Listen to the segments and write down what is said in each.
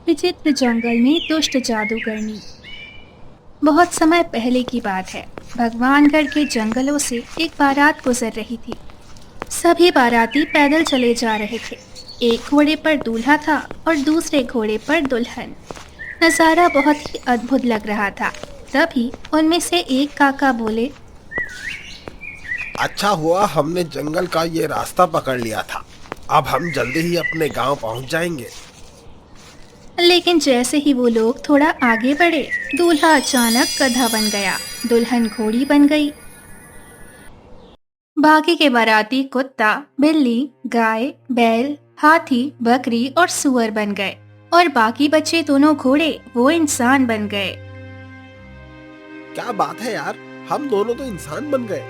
विचित्र जंगल में दुष्ट जादूगरनी। बहुत समय पहले की बात है। भगवानगढ़ के जंगलों से एक बारात गुजर रही थी। सभी बाराती पैदल चले जा रहे थे। एक घोड़े पर दूल्हा था और दूसरे घोड़े पर दुल्हन। नजारा बहुत ही अद्भुत लग रहा था। तभी उनमें से एक काका बोले, अच्छा हुआ हमने जंगल का ये रास्ता पकड़ लिया था। अब हम जल्दी ही अपने गांव पहुंच जाएंगे। लेकिन जैसे ही वो लोग थोड़ा आगे बढ़े, दूल्हा अचानक गधा बन गया, दुल्हन घोड़ी बन गई। बाकी के बाराती कुत्ता, बिल्ली, गाय, बैल, हाथी, बकरी और सुअर बन गए और बाकी बचे दोनों घोड़े वो इंसान बन गए। क्या बात है यार, हम दोनों तो इंसान बन गए।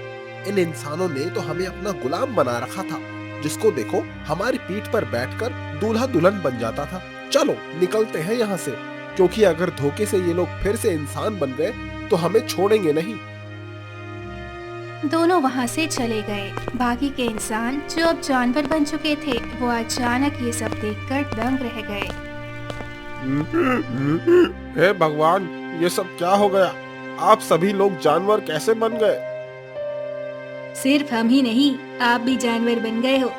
इन इंसानों ने तो हमें अपना गुलाम बना रखा था, जिसको देखो हमारी पीठ पर बैठकर दूल्हा दुल्हन बन जाता था। चलो निकलते हैं यहाँ से, क्योंकि अगर धोखे से ये लोग फिर से इंसान बन गए तो हमें छोड़ेंगे नहीं। दोनों वहां से चले गए। बाकी के इंसान जो अब जानवर बन चुके थे, वो अचानक ये सब देखकर दंग रह गए। हे भगवान, ये सब क्या हो गया? आप सभी लोग जानवर कैसे बन गए? सिर्फ हम ही नहीं, आप भी जानवर बन गए हो।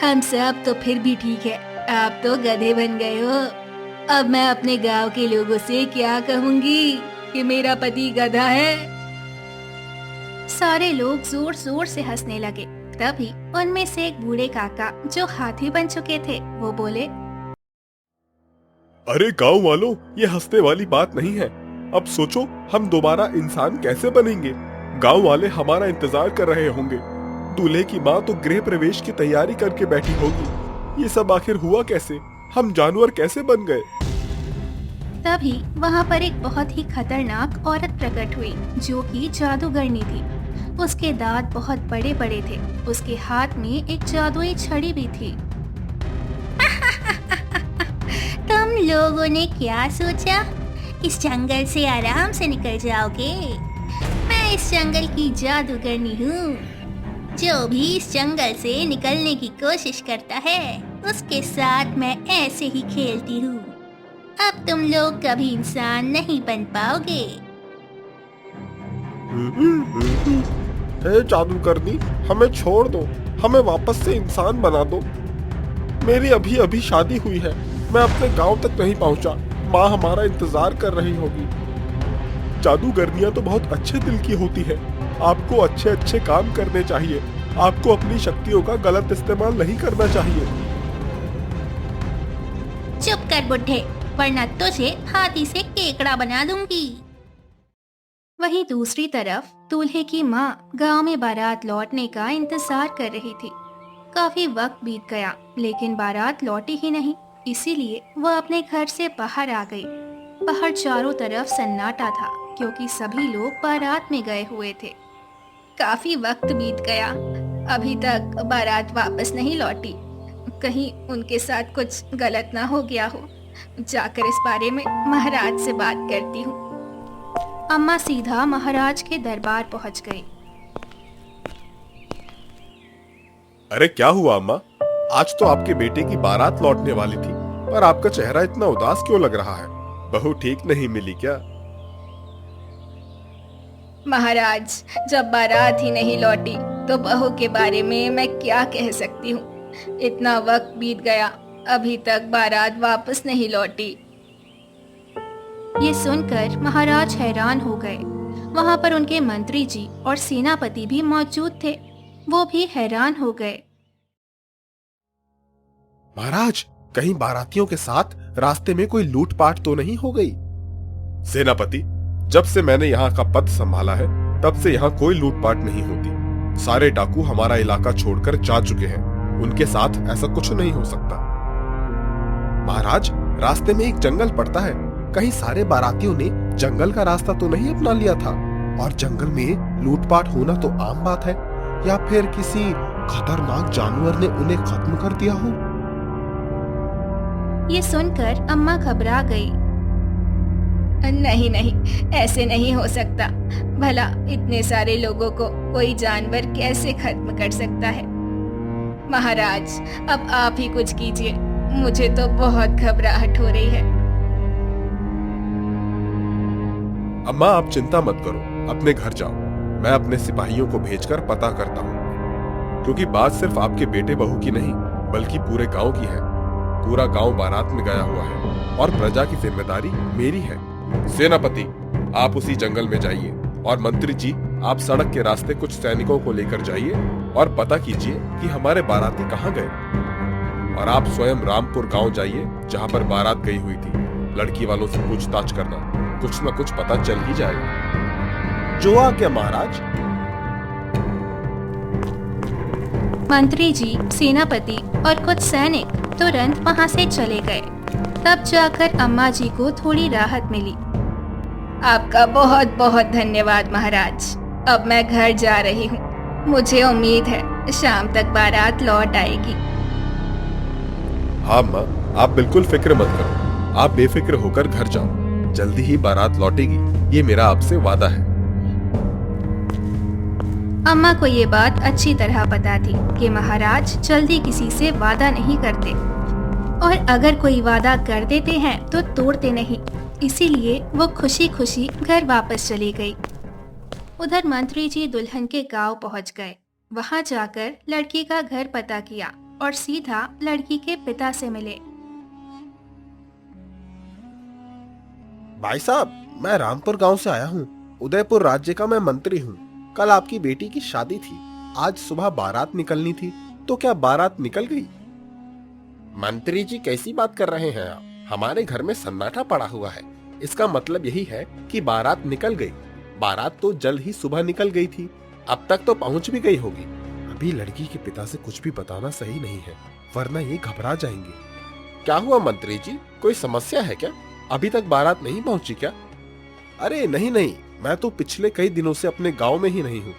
हम सब तो फिर भी ठीक है, आप तो गधे बन गए हो। अब मैं अपने गांव के लोगों से क्या कहूंगी कि मेरा पति गधा है। सारे लोग जोर जोर से हंसने लगे। तभी उनमें से एक बूढ़े काका जो हाथी बन चुके थे, वो बोले, अरे गांव वालों, ये हंसने वाली बात नहीं है। अब सोचो हम दोबारा इंसान कैसे बनेंगे। गांव वाले हमारा इंतजार कर रहे होंगे। दूल्हे की माँ तो गृह प्रवेश की तैयारी करके बैठी होगी। ये सब आखिर हुआ कैसे? हम जानवर कैसे बन गए? तभी वहाँ पर एक बहुत ही खतरनाक औरत प्रकट हुई, जो कि जादूगरनी थी। उसके दांत बहुत बड़े बड़े थे। उसके हाथ में एक जादुई छड़ी भी थी। तुम लोगों ने क्या सोचा? इस जंगल से आराम से निकल जाओगे? मैं इस जंगल की जादूगरनी हूँ। जो भी इस जंगल से निकलने की कोशिश करता है, उसके साथ मैं ऐसे ही खेलती हूँ। अब तुम लोग कभी इंसान नहीं बन पाओगे। हे जादूगरनी, हमें छोड़ दो, हमें वापस से इंसान बना दो। मेरी अभी अभी शादी हुई है, मैं अपने गांव तक नहीं पहुंचा। माँ हमारा इंतजार कर रही होगी। जादूगरनियां तो बहुत अच्छे दिल की होती है। आपको अच्छे अच्छे काम करने चाहिए। आपको अपनी शक्तियों का गलत इस्तेमाल नहीं करना चाहिए। चुप कर बुड्ढे, वरना तुझे हाथी से केकड़ा बना दूंगी। वहीं दूसरी तरफ दूल्हे की माँ गांव में बारात लौटने का इंतजार कर रही थी। काफी वक्त बीत गया, लेकिन बारात लौटी ही नहीं। इसीलिए वह अपने घर से बाहर आ गई। बाहर चारों तरफ सन्नाटा था, क्योंकि सभी लोग बारात में गए हुए थे। काफी वक्त बीत गया, अभी तक बारात वापस नहीं लौटी। कहीं उनके साथ कुछ गलत ना हो गया हो। जाकर इस बारे में महाराज से बात करती हूँ। अम्मा सीधा महाराज के दरबार पहुँच गई। अरे क्या हुआ अम्मा? आज तो आपके बेटे की बारात लौटने वाली थी, पर आपका चेहरा इतना उदास क्यों लग रहा है? बहू ठीक नहीं मिली क्या? महाराज, जब बारात ही नहीं लौटी तो बहू के बारे में मैं क्या कह सकती हूँ। इतना वक्त बीत गया, अभी तक बारात वापस नहीं लौटी। ये सुनकर महाराज हैरान हो गए। वहाँ पर उनके मंत्री जी और सेनापति भी मौजूद थे। वो भी हैरान हो गए। महाराज, कहीं बारातियों के साथ रास्ते में कोई लूटपाट तो नहीं हो गई? सेनापति, जब से मैंने यहाँ का पद संभाला है, तब से यहाँ कोई लूटपाट नहीं होती। सारे डाकू हमारा इलाका छोड़कर जा चुके हैं। उनके साथ ऐसा कुछ नहीं हो सकता। महाराज, रास्ते में एक जंगल पड़ता है। कहीं सारे बारातियों ने जंगल का रास्ता तो नहीं अपना लिया था? और जंगल में लूटपाट होना तो आम बात है। या फिर किसी खतरनाक जानवर ने उन्हें खत्म कर दिया हो? ये सुनकर अम्मा घबरा गई। नहीं नहीं, ऐसे नहीं हो सकता। भला इतने सारे लोगों को कोई जानवर कैसे खत्म कर सकता है? महाराज, अब आप ही कुछ कीजिए। मुझे तो बहुत घबराहट हो रही है। अम्मा आप चिंता मत करो, अपने घर जाओ। मैं अपने सिपाहियों को भेजकर पता करता हूँ, क्योंकि बात सिर्फ आपके बेटे बहू की नहीं बल्कि पूरे गांव की है। पूरा गांव बारात में गया हुआ है और प्रजा की जिम्मेदारी मेरी है। सेनापति, आप उसी जंगल में जाइए और मंत्री जी आप सड़क के रास्ते कुछ सैनिकों को लेकर जाइए और पता कीजिए कि हमारे बाराती कहाँ गए। और आप स्वयं रामपुर गांव जाइए जहां पर बारात गई हुई थी। लड़की वालों से पूछताछ करना, कुछ न कुछ पता चल ही जाएगा। जो आज्ञा महाराज। मंत्री जी, सेनापति और कुछ सैनिक तुरंत वहां से चले गए। तब जाकर अम्मा जी को थोड़ी राहत मिली। आपका बहुत बहुत धन्यवाद महाराज। अब मैं घर जा रही हूँ। मुझे उम्मीद है शाम तक बारात लौट आएगी। हाँ माँ, आप बिल्कुल फिक्र मत करो। आप बेफिक्र होकर घर जाओ, जल्दी ही बारात लौटेगी, ये मेरा आपसे वादा है। अम्मा को ये बात अच्छी तरह पता थी कि महाराज जल्दी किसी से वादा नहीं करते और अगर कोई वादा कर देते हैं तो तोड़ते नहीं। इसीलिए वो खुशी खुशी घर वापस चली गई। उधर मंत्री जी दुल्हन के गांव पहुंच गए। वहां जाकर लड़की का घर पता किया और सीधा लड़की के पिता से मिले। भाई साहब, मैं रामपुर गांव से आया हूँ। उदयपुर राज्य का मैं मंत्री हूँ। कल आपकी बेटी की शादी थी। आज सुबह बारात निकलनी थी, तो क्या बारात निकल गई? मंत्री जी, कैसी बात कर रहे हैं आप? हमारे घर में सन्नाटा पड़ा हुआ है। इसका मतलब यही है कि बारात निकल गई। बारात तो जल्द ही सुबह निकल गई थी, अब तक तो पहुंच भी गई होगी। अभी लड़की के पिता से कुछ भी बताना सही नहीं है, वरना ये घबरा जाएंगे। क्या हुआ मंत्री जी, कोई समस्या है क्या? अभी तक बारात नहीं पहुंची क्या? अरे नहीं नहीं, मैं तो पिछले कई दिनों से अपने गांव में ही नहीं हूँ।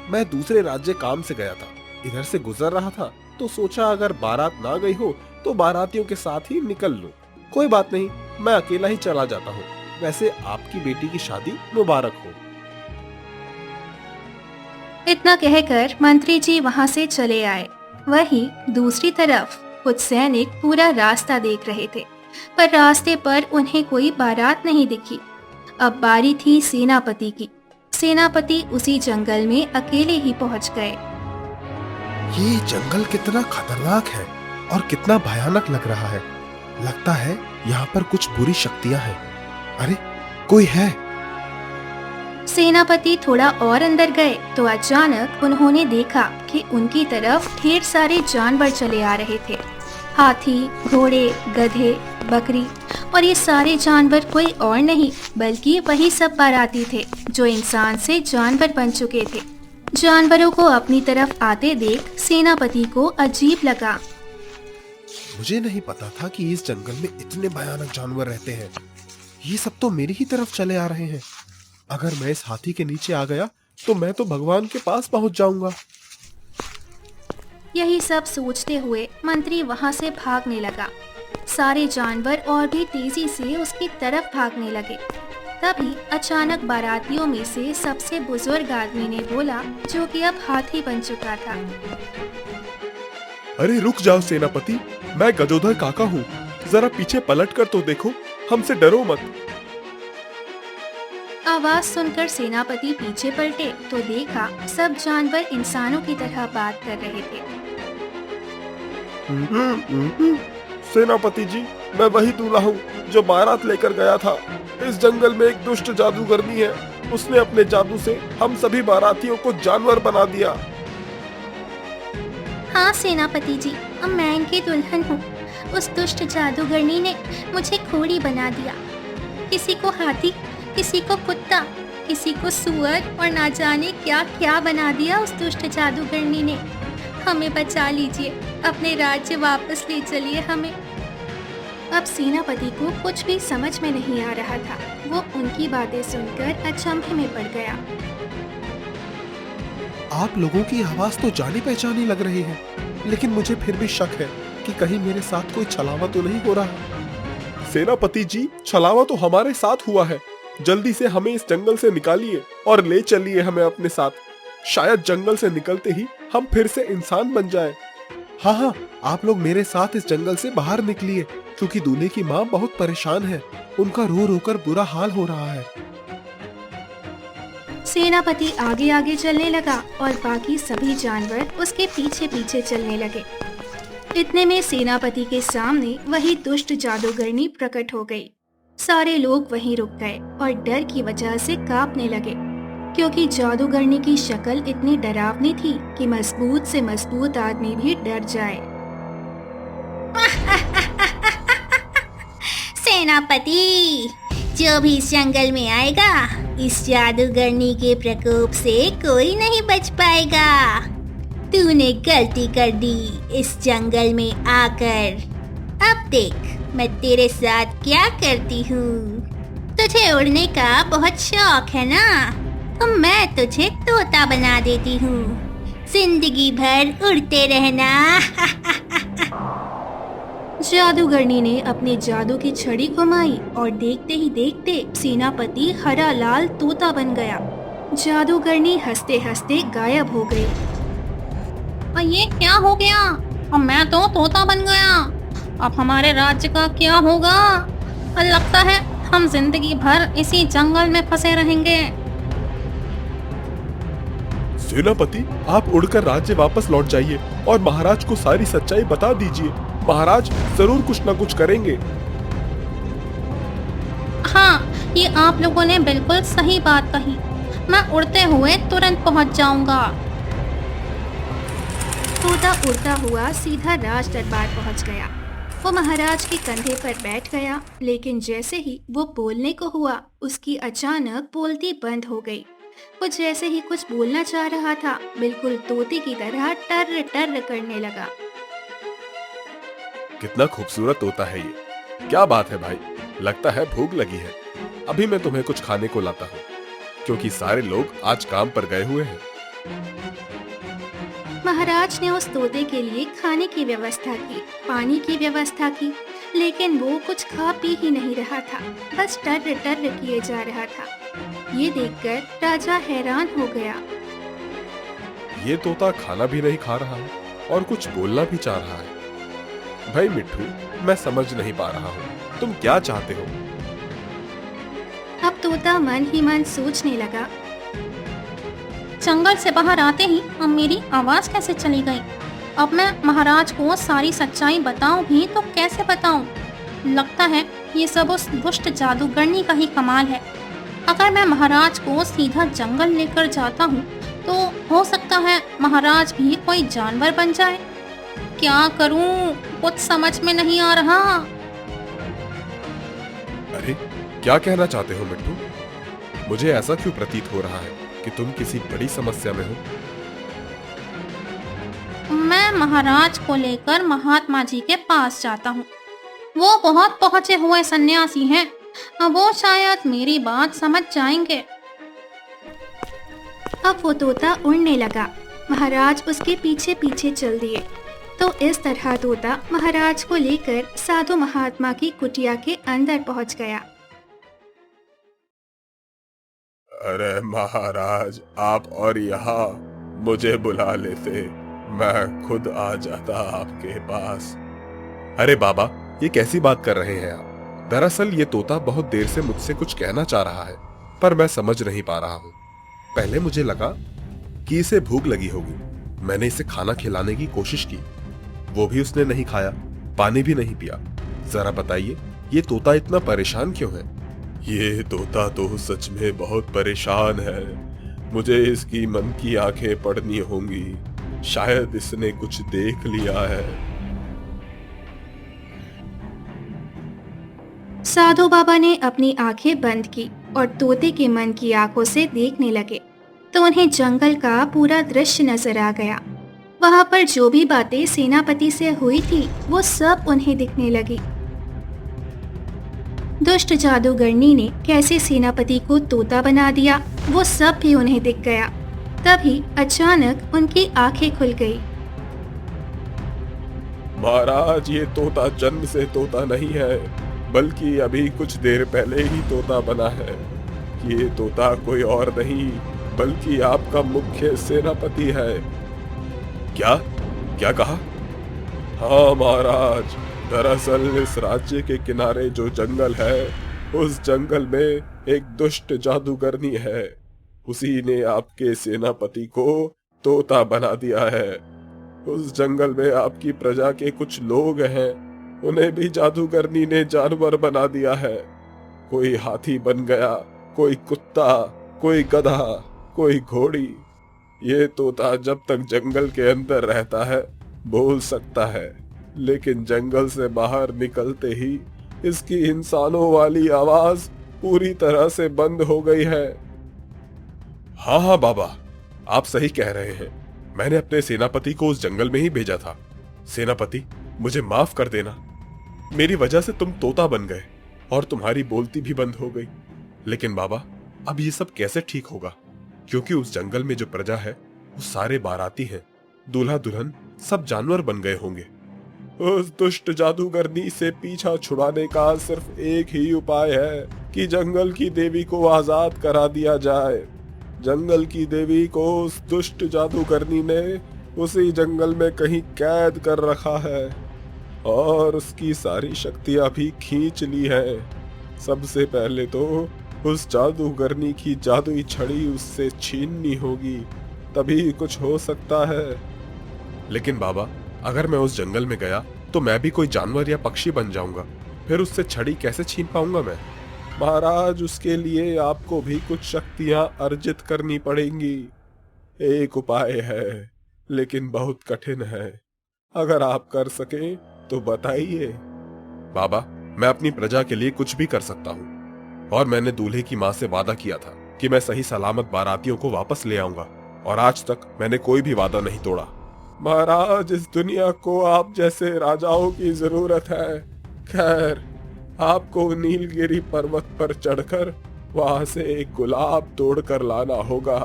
मैं दूसरे राज्य काम से गया था, इधर से गुजर रहा था तो सोचा अगर बारात ना गई हो तो बारातियों के साथ ही निकल लूं। कोई बात नहीं, मैं अकेला ही चला जाता हूँ। वैसे आपकी बेटी की शादी मुबारक हो। इतना कहकर मंत्री जी वहां से चले आए। वहीं दूसरी तरफ कुछ सैनिक पूरा रास्ता देख रहे थे, पर रास्ते पर उन्हें कोई बारात नहीं दिखी। अब बारी थी सेनापति की। सेनापति उसी जंगल में अकेले ही पहुंच गए। ये जंगल कितना खतरनाक है और कितना भयानक लग रहा है। लगता है यहाँ पर कुछ बुरी शक्तियाँ हैं। अरे, कोई है? सेनापति थोड़ा और अंदर गए तो अचानक उन्होंने देखा कि उनकी तरफ ढेर सारे जानवर चले आ रहे थे। हाथी, घोड़े, गधे, बकरी, और ये सारे जानवर कोई और नहीं बल्कि वही सब बाराती थे जो इंसान से जानवर बन चुके थे। जानवरों को अपनी तरफ आते देख सेनापति को अजीब लगा। मुझे नहीं पता था कि इस जंगल में इतने भयानक जानवर रहते हैं। ये सब तो मेरी ही तरफ चले आ रहे हैं। अगर मैं इस हाथी के नीचे आ गया तो मैं तो भगवान के पास पहुंच जाऊंगा। यही सब सोचते हुए मंत्री वहां से भागने लगा। सारे जानवर और भी तेजी से उसकी तरफ भागने लगे। तभी अचानक बारातियों में से सबसे बुजुर्ग आदमी ने बोला, जो कि अब हाथी बन चुका था। अरे रुक जाओ सेनापति, मैं गजोधर काका हूँ। जरा पीछे पलट कर तो देखो, हमसे डरो मत। आवाज सुनकर सेनापति पीछे पलटे तो देखा सब जानवर इंसानों की तरह बात कर रहे थे। सेनापति जी, मैं वही दूल्हा हूँ जो बारात लेकर गया था। इस जंगल में एक दुष्ट जादूगरनी है, उसने अपने जादू से हम सभी बारातियों को जानवर बना दिया। हाँ सेनापति जी, अब मैं इनकी दुल्हन हूँ। उस दुष्ट जादूगरनी ने मुझे घोड़ी बना दिया। किसी को हाथी, किसी को कुत्ता, किसी को सुअर और ना जाने क्या क्या बना दिया उस दुष्ट जादूगरनी ने। हमें बचा लीजिए, अपने राज्य वापस ले चलिए हमें। अब सेनापति को कुछ भी समझ में नहीं आ रहा था। वो उनकी बातें सुनकर अचंभे में पड़ गया। आप लोगों की आवाज तो जानी पहचानी लग रही है, लेकिन मुझे फिर भी शक है कि कहीं मेरे साथ कोई छलावा तो नहीं हो रहा। सेनापति जी, छलावा तो हमारे साथ हुआ है। जल्दी से हमें इस जंगल से निकालिए और ले चलिए हमें अपने साथ। शायद जंगल से निकलते ही हम फिर से इंसान बन जाएं। हाँ हाँ, आप लोग मेरे साथ इस जंगल से बाहर निकलिए, क्योंकि दूल्हे की माँ बहुत परेशान है। उनका रो रो कर बुरा हाल हो रहा है। सेनापति आगे आगे चलने लगा और बाकी सभी जानवर उसके पीछे पीछे चलने लगे। इतने में सेनापति के सामने वही दुष्ट जादूगरनी प्रकट हो गई। सारे लोग वहीं रुक गए और डर की वजह से कांपने लगे, क्योंकि जादूगरनी की शक्ल इतनी डरावनी थी कि मजबूत से मजबूत आदमी भी डर जाए। सेनापति, जो भी इस जंगल में आएगा, इस जादूगरनी के प्रकोप से कोई नहीं बच पाएगा। तूने गलती कर दी इस जंगल में आकर। अब देख मैं तेरे साथ क्या करती हूँ। तुझे उड़ने का बहुत शौक है ना, तो मैं तुझे तोता बना देती हूँ। जिंदगी भर उड़ते रहना। जादूगरनी ने अपने जादू की छड़ी घुमाई और देखते ही देखते सेनापति हरा लाल तोता बन गया। जादूगरनी हंसते हंसते गायब हो गई। और ये क्या हो गया? अब मैं तो तोता बन गया। अब हमारे राज्य का क्या होगा? और लगता है हम जिंदगी भर इसी जंगल में फंसे रहेंगे। सेनापति, आप उड़कर राज्य वापस लौट जाइए और महाराज को सारी सच्चाई बता दीजिए। महाराज जरूर कुछ न कुछ करेंगे। हाँ, ये आप लोगों ने बिल्कुल सही बात कही। मैं उड़ते हुए तुरंत पहुंच जाऊंगा। तोता उड़ता हुआ सीधा राज दरबार पहुंच गया। वो महाराज के कंधे पर बैठ गया, लेकिन जैसे ही वो बोलने को हुआ, उसकी अचानक बोलती बंद हो गई। वो जैसे ही कुछ बोलना चाह रहा था, बिल्कुल तोते की तरह टर्र टर्र करने लगा। कितना खूबसूरत तोता है ये। क्या बात है भाई, लगता है भूख लगी है। अभी मैं तुम्हें कुछ खाने को लाता हूँ, क्योंकि सारे लोग आज काम पर गए हुए हैं। महाराज ने उस तोते के लिए खाने की व्यवस्था की, पानी की व्यवस्था की, लेकिन वो कुछ खा पी ही नहीं रहा था, बस टर्र टर्र किए जा रहा था। ये देखकर राजा हैरान हो गया। ये तोता खाना भी नहीं खा रहा है और कुछ बोलना भी चाह रहा है। भाई मिट्ठू, मैं समझ नहीं पा रहा हूँ, तुम क्या चाहते हो? अब तोता मन ही मन सोचने लगा। जंगल से बाहर आते ही अब मेरी आवाज कैसे चली गई? अब मैं महाराज को सारी सच्चाई बताऊं भी तो कैसे बताऊं? लगता है ये सब उस दुष्ट जादूगरनी का ही कमाल है। अगर मैं महाराज को सीधा जंगल लेकर जाता हूँ तो हो सकता है महाराज भी कोई जानवर बन जाए। क्या करूं? कुछ समझ में नहीं आ रहा। अरे, क्या कहना चाहते हो मिट्ठू? मुझे ऐसा क्यों प्रतीत हो रहा है कि तुम किसी बड़ी समस्या में हो? मैं महाराज को लेकर महात्मा जी के पास जाता हूँ। वो बहुत पहुंचे हुए सन्यासी हैं, वो शायद मेरी बात समझ जाएंगे। अब वो तोता उड़ने लगा। महाराज उसके पीछे पीछे चल दिए। तो इस तरह तोता महाराज को लेकर साधु महात्मा की कुटिया के अंदर पहुंच गया। अरे महाराज, आप और यहाँ मुझे बुला लेते, मैं खुद आ जाता आपके पास। अरे बाबा, ये कैसी बात कर रहे हैं आप? दरअसल ये तोता बहुत देर से मुझसे कुछ कहना चाह रहा है, पर मैं समझ नहीं पा रहा हूँ। पहले मुझे लगा कि इसे भूख लगी होगी। मैंने इसे खाना खिलाने की कोशिश की, वो भी उसने नहीं खाया, पानी भी नहीं पिया। जरा बताइए, ये तोता इतना परेशान क्यों है? ये तोता तो सच में बहुत परेशान है। मुझे इसकी मन की आंखें पढ़नी होंगी। शायद इसने कुछ देख लिया है। साधु बाबा ने अपनी आंखें बंद की और तोते के मन की आंखों से देखने लगे, तो उन्हें जंगल का पूरा दृश्य नजर आ गया। वहां पर जो भी बातें सेनापति से हुई थी, वो सब उन्हें दिखने लगी। दुष्ट जादूगरनी ने कैसे सेनापति को तोता बना दिया, वो सब भी उन्हें दिख गया। तभी अचानक उनकी आंखें खुल गई। महाराज, ये तोता जन्म से तोता नहीं है, बल्कि अभी कुछ देर पहले ही तोता बना है। ये तोता कोई और नहीं, बल्कि आपका मुख्य सेनापति है। क्या क्या कहा? हाँ महाराज, दरअसल इस राज्य के किनारे जो जंगल है, उस जंगल में एक दुष्ट जादूगरनी है। उसी ने आपके सेनापति को तोता बना दिया है। उस जंगल में आपकी प्रजा के कुछ लोग हैं, उन्हें भी जादूगरनी ने जानवर बना दिया है। कोई हाथी बन गया, कोई कुत्ता, कोई गधा, कोई घोड़ी। ये तोता जब तक जंगल के अंदर रहता है बोल सकता है, लेकिन जंगल से बाहर निकलते ही इसकी इंसानों वाली आवाज पूरी तरह से बंद हो गई है। हाँ हाँ बाबा, आप सही कह रहे हैं। मैंने अपने सेनापति को उस जंगल में ही भेजा था। सेनापति, मुझे माफ कर देना। मेरी वजह से तुम तोता बन गए और तुम्हारी बोलती भी बंद हो गई। लेकिन बाबा, अब ये सब कैसे ठीक होगा? क्योंकि उस जंगल में जो प्रजा है वो सारे बाराती हैं। दूल्हा दुल्हन सब जानवर बन गए होंगे। उस दुष्ट जादूगरनी से पीछा छुड़ाने का सिर्फ एक ही उपाय है कि जंगल की देवी को आजाद करा दिया जाए। जंगल की देवी को उस दुष्ट जादूगरनी ने उसी जंगल में कहीं कैद कर रखा है और उसकी सारी शक्तियां भी खींच ली है। सबसे पहले तो उस जादूगरनी की जादुई छड़ी उससे छीननी होगी, तभी कुछ हो सकता है। लेकिन बाबा, अगर मैं उस जंगल में गया तो मैं भी कोई जानवर या पक्षी बन जाऊंगा, फिर उससे छड़ी कैसे छीन पाऊंगा मैं? महाराज, उसके लिए आपको भी कुछ शक्तियां अर्जित करनी पड़ेंगी। एक उपाय है, लेकिन बहुत कठिन है। अगर आप कर सके तो बताइए। बाबा, मैं अपनी प्रजा के लिए कुछ भी कर सकता हूँ और मैंने दूल्हे की माँ से वादा किया था कि मैं सही सलामत बारातियों को वापस ले आऊंगा और आज तक मैंने कोई भी वादा नहीं तोड़ा। महाराज, इस दुनिया को आप जैसे राजाओं की जरूरत है। खैर, आपको नीलगिरी पर्वत पर चढ़कर वहां से एक गुलाब तोड़कर लाना होगा।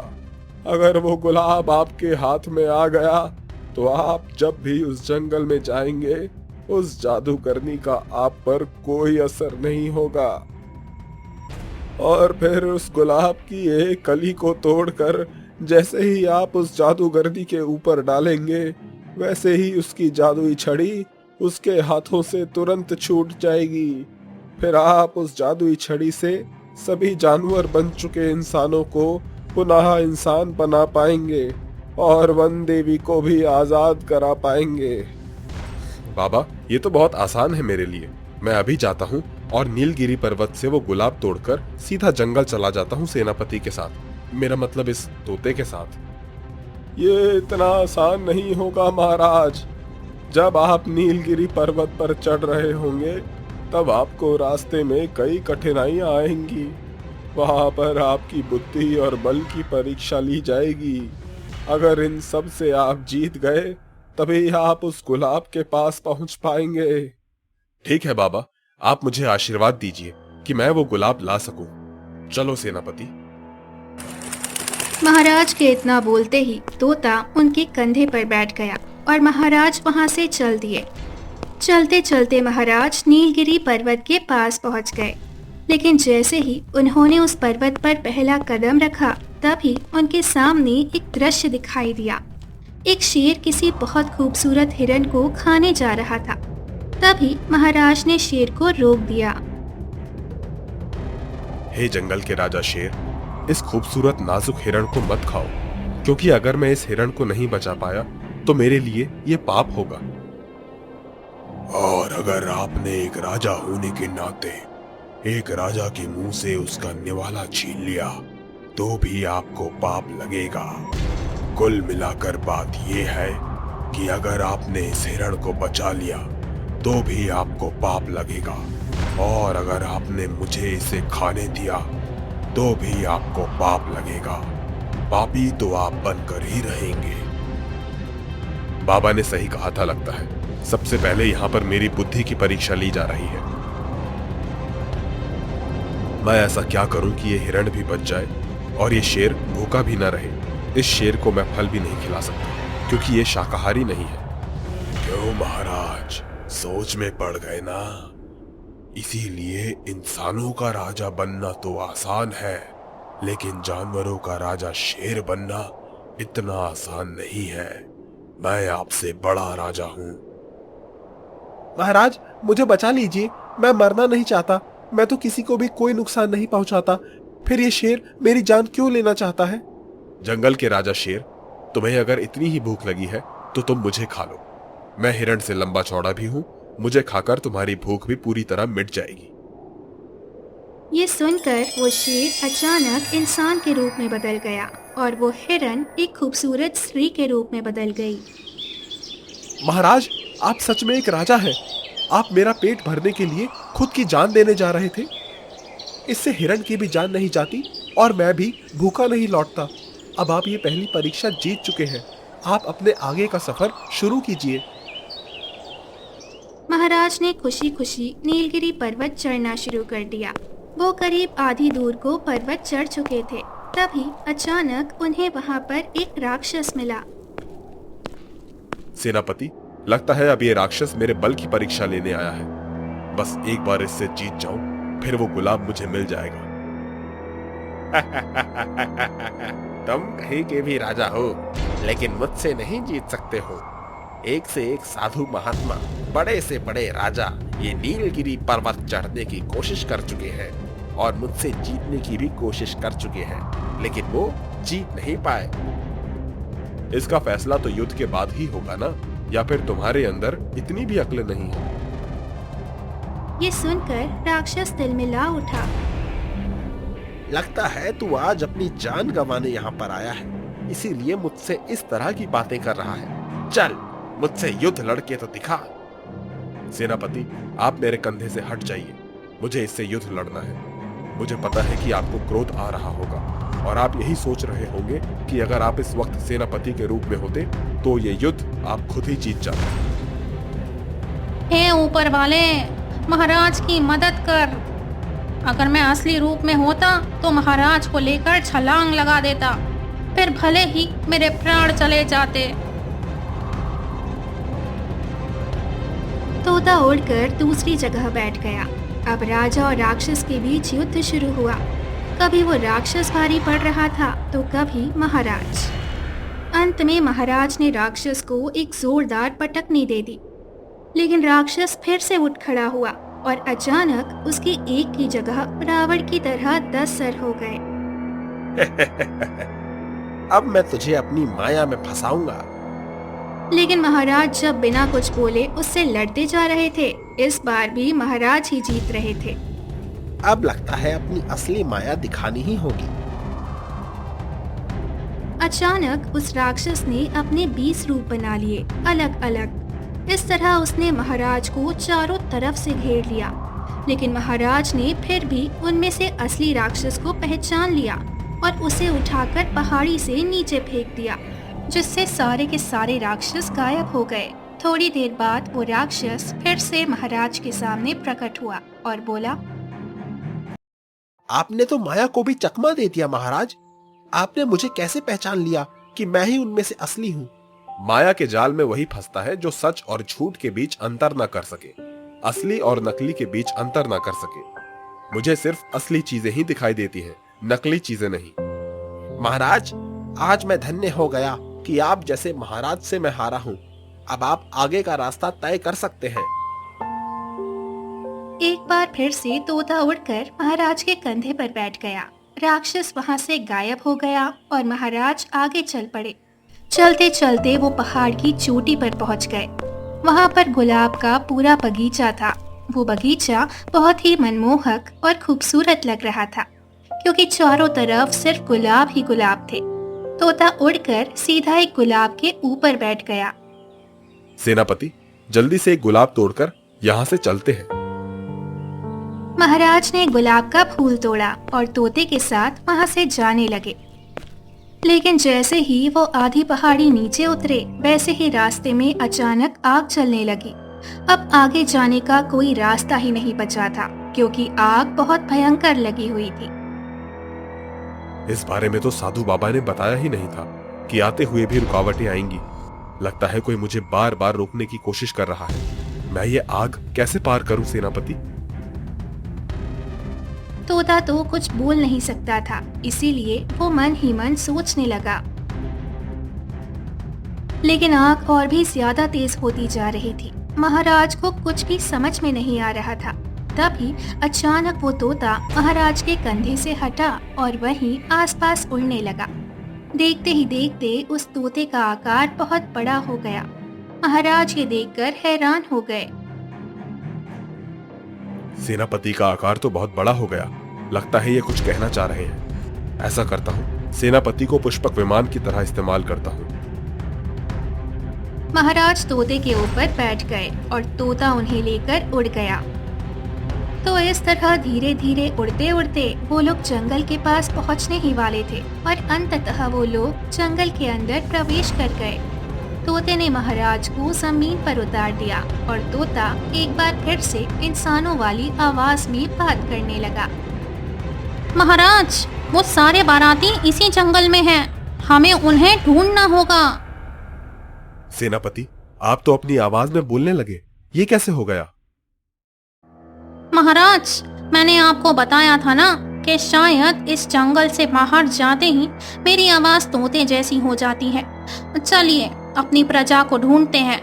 अगर वो गुलाब आपके हाथ में आ गया तो आप जब भी उस जंगल में जाएंगे उस जादूगरनी का आप पर कोई असर नहीं होगा। और फिर उस गुलाब की एक कली को तोड़कर जैसे ही आप उस जादूगरनी के ऊपर डालेंगे, वैसे ही उसकी जादुई छड़ी उसके हाथों से तुरंत छूट जाएगी। फिर आप उस जादुई छड़ी से सभी जानवर बन चुके इंसानों को पुनः इंसान बना पाएंगे और वन देवी को भी आजाद करा पाएंगे। बाबा, ये तो बहुत आसान है मेरे लिए। मैं अभी जाता हूँ और नीलगिरी पर्वत से वो गुलाब तोड़कर सीधा जंगल चला जाता हूँ सेनापति के साथ, मेरा मतलब इस तोते के साथ। ये इतना आसान नहीं होगा महाराज। जब आप नीलगिरी पर्वत पर चढ़ रहे होंगे तब आपको रास्ते में कई कठिनाइयां आएंगी। वहां पर आपकी बुद्धि और बल की परीक्षा ली जाएगी। अगर इन सब से आप जीत गए तभी आप उस गुलाब के पास पहुंच पाएंगे। ठीक है बाबा, आप मुझे आशीर्वाद दीजिए कि मैं वो गुलाब ला सकूं। चलो सेनापति। महाराज के इतना बोलते ही तोता उनके कंधे पर बैठ गया और महाराज वहां से चल दिए। चलते चलते महाराज नीलगिरी पर्वत के पास पहुंच गए, लेकिन जैसे ही उन्होंने उस पर्वत पर पहला कदम रखा तभी उनके सामने एक दृश्य दिखाई दिया। एक शेर किसी बहुत खूबसूरत हिरण को खाने जा रहा था। तभी महाराज ने शेर को रोक दिया। हे जंगल के राजा शेर, इस खूबसूरत नाजुक हिरण को मत खाओ, क्योंकि अगर मैं इस हिरण को नहीं बचा पाया तो मेरे लिए ये पाप होगा। और अगर आपने एक राजा होने के नाते एक राजा के मुंह से उसका निवाला छीन लिया तो भी आपको पाप लगेगा। कुल मिलाकर बात यह है कि अगर आपने इस हिरण को बचा लिया तो भी आपको पाप लगेगा, और अगर आपने मुझे इसे खाने दिया तो भी आपको पाप लगेगा। पापी तो आप बनकर ही रहेंगे। बाबा ने सही कहा था लगता है। सबसे पहले यहाँ पर मेरी बुद्धि की परीक्षा ली जा रही है। मैं ऐसा क्या करूं कि ये हिरण भी बच जाए और ये शेर भूखा भी ना रहे। इस शेर को मैं फल भी नहीं खिला सकता क्योंकि ये शाकाहारी नहीं है। क्यों महाराज, सोच में पड़ गए ना? इसीलिए इंसानों का राजा बनना तो आसान है, लेकिन जानवरों का राजा शेर बनना इतना आसान नहीं है। मैं आपसे बड़ा राजा हूँ। महाराज, मुझे बचा लीजिए। मैं मरना नहीं चाहता। मैं तो किसी को भी कोई नुकसान नहीं पहुंचाता। फिर ये शेर मेरी जान क्यों लेना चाहता है? जंगल के राजा शेर, तुम्हें अगर इतनी ही भूख लगी है तो तुम मुझे खा लो। मैं हिरण से लंबा चौड़ा भी हूं, मुझे खाकर तुम्हारी भूख भी पूरी तरह मिट जाएगी। ये सुनकर वो शेर अचानक इंसान के रूप में बदल गया और वो हिरन एक खूबसूरत स्त्री के रूप में बदल गई। महाराज, आप सच में एक राजा हैं। आप मेरा पेट भरने के लिए खुद की जान देने जा रहे थे। इससे हिरन की भी जान नहीं जाती और मैं भी भूखा नहीं लौटता। अब आप ये पहली परीक्षा जीत चुके हैं। आप अपने आगे का सफर शुरू कीजिए। महाराज ने खुशी खुशी नीलगिरी पर्वत चढ़ना शुरू कर दिया। वो करीब आधी दूर को पर्वत चढ़ चुके थे। तभी अचानक उन्हें वहां पर एक राक्षस मिला। सेनापति, लगता है अब ये राक्षस मेरे बल की परीक्षा लेने आया है। बस एक बार इससे जीत जाऊं, फिर वो गुलाब मुझे मिल जाएगा। तुम कहीं के भी राजा हो, लेकिन मुझसे नहीं जीत सकते हो। एक से एक साधु महात्मा, बड़े से बड़े राजा ये नीलगिरी पर्वत चढ़ने की कोशिश कर चुके हैं और मुझसे जीतने की भी कोशिश कर चुके हैं, लेकिन वो जीत नहीं पाए। इसका फैसला तो युद्ध के बाद ही होगा ना, या फिर तुम्हारे अंदर इतनी भी अक्ल नहीं है? ये सुनकर राक्षस तिलमिला उठा। लगता है तू आज अपनी जान गंवाने यहाँ पर आया है, इसीलिए मुझसे इस तरह की बातें कर रहा है। चल, मुझसे युद्ध लड़के तो दिखा। सेनापति, आप मेरे कंधे से हट जाइए। मुझे इससे युद्ध लड़ना है। मुझे पता है कि आपको क्रोध आ रहा होगा और आप यही सोच रहे होंगे कि अगर आप इस वक्त सेनापति के रूप में होते तो ये युद्ध आप खुद ही जीत जाते। हे ऊपर वाले, महाराज की मदद कर। अगर मैं असली रूप में होता तो महाराज को लेकर छलांग लगा देता, फिर भले ही मेरे प्राण चले जाते। तोता उड़कर दूसरी जगह बैठ गया। अब राजा और राक्षस के बीच युद्ध शुरू हुआ। कभी वो राक्षस भारी पड़ रहा था तो कभी महाराज। अंत में महाराज ने राक्षस को एक जोरदार पटकनी दे दी, लेकिन राक्षस फिर से उठ खड़ा हुआ और अचानक उसकी एक की जगह रावण की तरह 10 सर हो गए। अब मैं तुझे अपनी माया में फंसाऊंगा। लेकिन महाराज जब बिना कुछ बोले उससे लड़ते जा रहे थे, इस बार भी महाराज ही जीत रहे थे। अब लगता है अपनी असली माया दिखानी ही होगी। अचानक उस राक्षस ने अपने 20 रूप बना लिए, अलग अलग। इस तरह उसने महाराज को चारों तरफ से घेर लिया, लेकिन महाराज ने फिर भी उनमें से असली राक्षस को पहचान लिया और उसे उठाकर पहाड़ी से नीचे फेंक दिया, जिससे सारे के सारे राक्षस गायब हो गए। थोड़ी देर बाद वो राक्षस फिर से महाराज के सामने प्रकट हुआ और बोला, आपने तो माया को भी चकमा दे दिया महाराज। आपने मुझे कैसे पहचान लिया कि मैं ही उनमें से असली हूँ? माया के जाल में वही फंसता है जो सच और झूठ के बीच अंतर न कर सके, असली और नकली के बीच अंतर न कर सके। मुझे सिर्फ असली चीजें ही दिखाई देती हैं, नकली चीजें नहीं। महाराज, आज मैं धन्य हो गया कि आप जैसे महाराज से मैं हारा हूँ। अब आप आगे का रास्ता तय कर सकते हैं। एक बार फिर से तोता उड़कर महाराज के कंधे पर बैठ गया। राक्षस वहां से गायब हो गया और महाराज आगे चल पड़े। चलते चलते वो पहाड़ की चोटी पर पहुंच गए। वहां पर गुलाब का पूरा बगीचा था। वो बगीचा बहुत ही मनमोहक और खूबसूरत लग रहा था, क्योंकि चारों तरफ सिर्फ गुलाब ही गुलाब थे। तोता उड़कर सीधा एक गुलाब के ऊपर बैठ गया। सेनापति, जल्दी से एक गुलाब तोड़कर यहाँ से चलते हैं। महाराज ने गुलाब का फूल तोड़ा और तोते के साथ वहां से जाने लगे। लेकिन जैसे ही वो आधी पहाड़ी नीचे उतरे, वैसे ही रास्ते में अचानक आग चलने लगी। अब आगे जाने का कोई रास्ता ही नहीं बचा था, क्योंकि आग बहुत भयंकर लगी हुई थी। इस बारे में तो साधु बाबा ने बताया ही नहीं था कि आते हुए भी रुकावटें आएंगी। लगता है कोई मुझे बार बार रोकने की कोशिश कर रहा है। मैं ये आग कैसे पार करूं सेनापति? तोता तो कुछ बोल नहीं सकता था, इसीलिए वो मन ही मन सोचने लगा। लेकिन आग और भी ज्यादा तेज होती जा रही थी। महाराज को कुछ भी समझ में नहीं आ रहा था। तभी अचानक वो तोता महाराज के कंधे से हटा और वहीं आसपास उड़ने लगा। देखते ही देखते उस तोते का आकार बहुत बड़ा हो गया। महाराज ये देखकर हैरान हो गए। सेनापति का आकार तो बहुत बड़ा हो गया, लगता है ये कुछ कहना चाह रहे हैं। ऐसा करता हूँ, सेनापति को पुष्पक विमान की तरह इस्तेमाल करता हूँ। महाराज तोते के ऊपर बैठ गए और तोता उन्हें लेकर उड़ गया। तो इस तरह धीरे धीरे उड़ते उड़ते वो लोग जंगल के पास पहुंचने ही वाले थे और अंततः वो लोग जंगल के अंदर प्रवेश कर गए। तोते ने महाराज को जमीन पर उतार दिया और तोता एक बार फिर से इंसानों वाली आवाज में बात करने लगा। महाराज, वो सारे बाराती इसी जंगल में हैं। हमें उन्हें ढूंढना होगा। सेनापति, आप तो अपनी आवाज में बोलने लगे, ये कैसे हो गया? महाराज, मैंने आपको बताया था ना कि शायद इस जंगल से बाहर जाते ही मेरी आवाज तोते जैसी हो जाती है। चलिए अपनी प्रजा को ढूंढते हैं।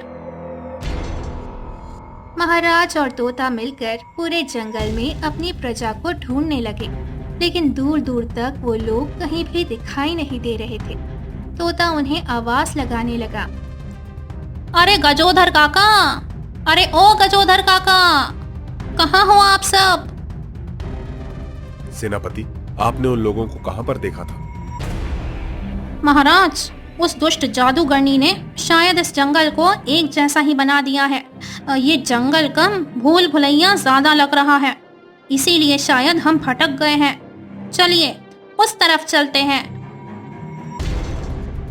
महाराज और तोता मिलकर पूरे जंगल में अपनी प्रजा को ढूंढने लगे, लेकिन दूर दूर तक वो लोग कहीं भी दिखाई नहीं दे रहे थे। तोता उन्हें आवाज लगाने लगा। अरे गजोधर काका, अरे ओ गजोधर काका, कहाँ हो आप सब? सेनापति, आपने उन लोगों को कहां पर देखा था? महाराज, उस दुष्ट जादूगरनी ने शायद इस जंगल को एक जैसा ही बना दिया है। ये जंगल कम भूल भुलैया ज्यादा लग रहा है, इसीलिए शायद हम भटक गए हैं। चलिए उस तरफ चलते हैं।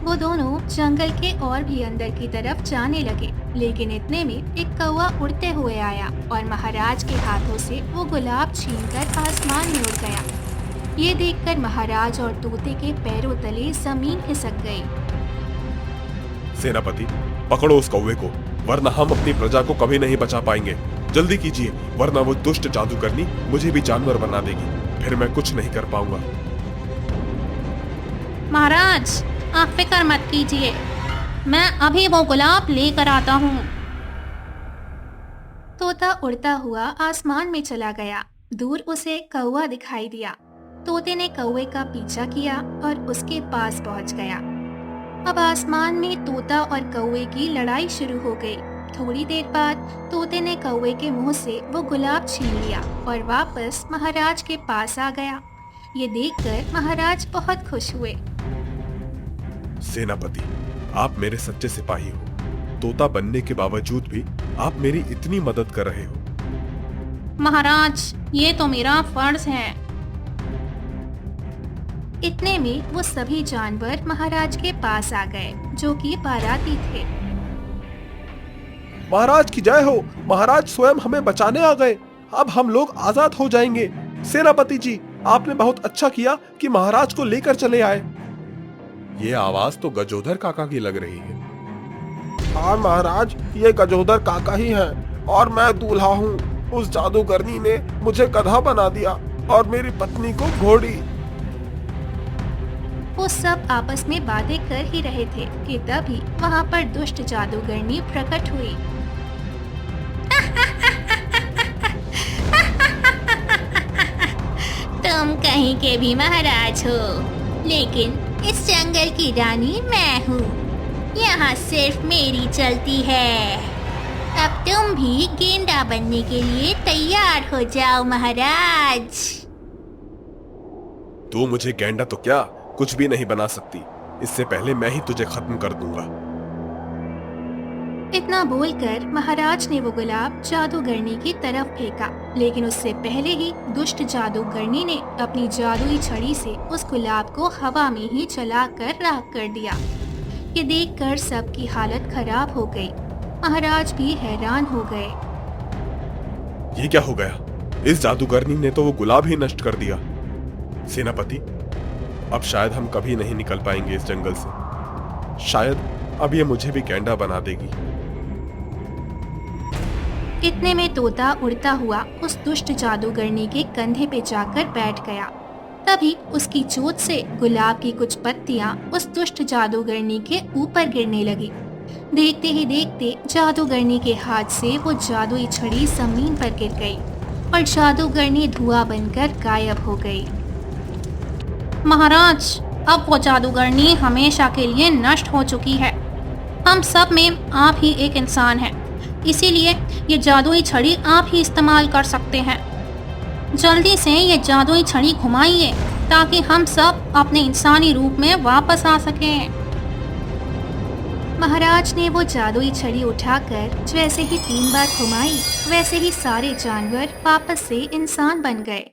वो दोनों जंगल के और भी अंदर की तरफ जाने लगे, लेकिन इतने में एक कौवा उड़ते हुए आया और महाराज के हाथों से वो गुलाब छीनकर आसमान में उड़ गया। ये देखकर महाराज और तोते के पैरों तले जमीन खिसक गई। सेनापति, पकड़ो उस कौवे को, वरना हम अपनी प्रजा को कभी नहीं बचा पाएंगे। जल्दी कीजिए, वरना वो दुष्ट जादूगरनी मुझे भी जानवर बना देगी, फिर मैं कुछ नहीं कर पाऊंगा। महाराज, आप फिक्र मत कीजिए, मैं अभी वो गुलाब लेकर आता हूँ। तोता उड़ता हुआ आसमान में चला गया। दूर उसे कौवा दिखाई दिया। तोते ने कौवे का पीछा किया और उसके पास पहुंच गया। अब आसमान में तोता और कौवे की लड़ाई शुरू हो गई। थोड़ी देर बाद तोते ने कौवे के मुंह से वो गुलाब छीन लिया और वापस महाराज के पास आ गया। ये देखकर महाराज बहुत खुश हुए। सेनापति, आप मेरे सच्चे सिपाही हो। तोता बनने के बावजूद भी आप मेरी इतनी मदद कर रहे हो। महाराज, ये तो मेरा फर्ज है। इतने में वो सभी जानवर महाराज के पास आ गए, जो कि बाराती थे। महाराज की जय हो, महाराज स्वयं हमें बचाने आ गए। अब हम लोग आजाद हो जाएंगे। सेनापति जी, आपने बहुत अच्छा किया कि महाराज को लेकर चले आए। ये आवाज तो गजोधर काका की लग रही है। हाँ महाराज, ये गजोधर काका ही हैं और मैं दूल्हा हूँ। उस जादूगरनी ने मुझे गधा बना दिया और मेरी पत्नी को घोड़ी। वो सब आपस में बातें कर ही रहे थे कि तभी वहाँ पर दुष्ट जादूगरनी प्रकट हुई। तुम कहीं के भी महाराज हो, लेकिन इस जंगल की रानी मैं हूँ। यहाँ सिर्फ मेरी चलती है। अब तुम भी गेंडा बनने के लिए तैयार हो जाओ महाराज। तू मुझे गैंडा तो क्या, कुछ भी नहीं बना सकती। इससे पहले मैं ही तुझे खत्म कर दूंगा। इतना बोलकर महाराज ने वो गुलाब जादूगरनी की तरफ फेंका, लेकिन उससे पहले ही दुष्ट जादूगरनी ने अपनी जादुई छड़ी से उस गुलाब को हवा में ही जलाकर राख कर दिया। ये देखकर सबकी हालत खराब हो गई। महाराज भी हैरान हो गए। ये क्या हो गया? इस जादूगरनी ने तो वो गुलाब ही नष्ट कर दिया। सेनापति, अब शायद हम कभी नहीं निकल पाएंगे इस जंगल से। शायद अब ये मुझे भी गैंडा बना देगी। इतने में तोता उड़ता हुआ उस दुष्ट जादूगरनी के कंधे पे जाकर बैठ गया। तभी उसकी चोट से गुलाब की कुछ पत्तियां उस दुष्ट जादूगरनी के ऊपर गिरने लगी। देखते ही देखते जादूगरनी के हाथ से वो जादुई छड़ी जमीन पर गिर गई और जादूगरनी धुआं बनकर गायब हो गई। महाराज, अब वो जादूगरनी हमेशा के लिए नष्ट हो चुकी है। हम सब में आप ही एक इंसान हैं, इसीलिए ये जादुई छड़ी आप ही इस्तेमाल कर सकते हैं। जल्दी से ये जादुई छड़ी घुमाइए ताकि हम सब अपने इंसानी रूप में वापस आ सकें। महाराज ने वो जादुई छड़ी उठाकर जैसे ही 3 बार घुमाई, वैसे ही सारे जानवर वापस से इंसान बन गए।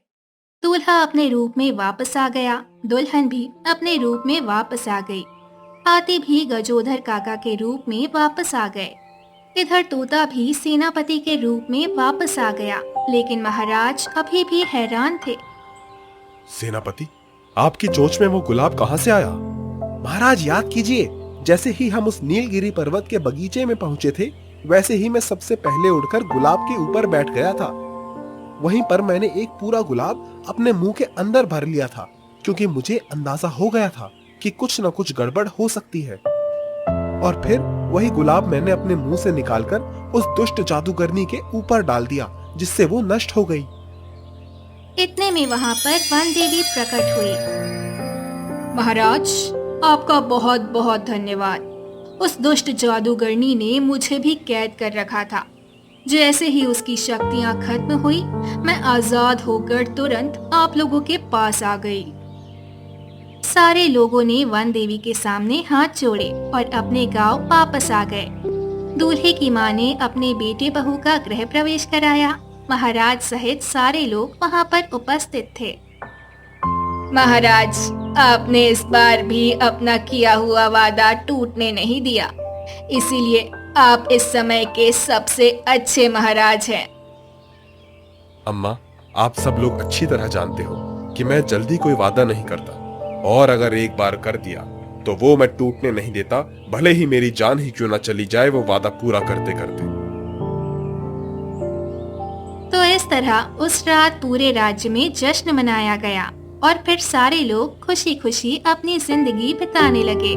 दूल्हा अपने रूप में वापस आ गया, दुल्हन भी अपने रूप में वापस आ गई। हाथी भी गजोधर काका के रूप में वापस आ गए। इधर तोता भी सेनापति के रूप में वापस आ गया, लेकिन महाराज अभी भी हैरान थे। सेनापति, आपकी चोंच में वो गुलाब कहाँ से आया? महाराज याद कीजिए, जैसे ही हम उस नीलगिरी पर्वत के बगीचे में पहुंचे थे, वैसे ही मैं सबसे पहले उड़कर गुलाब के ऊपर बैठ गया था। वहीं पर मैंने एक पूरा गुलाब अपने मुंह के अंदर भर लिया था, क्योंकि मुझे अंदाजा हो गया था कि कुछ न कुछ गड़बड़ हो सकती है। और फिर वही गुलाब मैंने अपने मुंह से निकालकर उस दुष्ट जादूगरनी के ऊपर डाल दिया, जिससे वो नष्ट हो गई। इतने में वहां पर वन देवी प्रकट हुई। महाराज, आपका बहुत बहुत धन्यवाद। उस दुष्ट जादूगरनी ने मुझे भी कैद कर रखा था। जैसे ही उसकी शक्तियां खत्म हुई, मैं आजाद होकर तुरंत आप लोगों के पास आ गई। सारे लोगों ने वन देवी के सामने हाथ जोड़े और अपने गांव वापस आ गए। दूल्हे की मां ने अपने बेटे बहू का गृह प्रवेश कराया। महाराज सहित सारे लोग वहां पर उपस्थित थे। महाराज, आपने इस बार भी अपना किया हुआ वादा टूटने नहीं दिया, इसीलिए आप इस समय के सबसे अच्छे महाराज हैं। अम्मा, आप सब लोग अच्छी तरह जानते हो कि मैं जल्दी कोई वादा नहीं करता, और अगर एक बार कर दिया तो वो मैं टूटने नहीं देता, भले ही मेरी जान ही क्यों ना चली जाए वो वादा पूरा करते करते। तो इस तरह उस रात पूरे राज्य में जश्न मनाया गया और फिर सारे लोग खुशी खुशी अपनी जिंदगी बिताने लगे।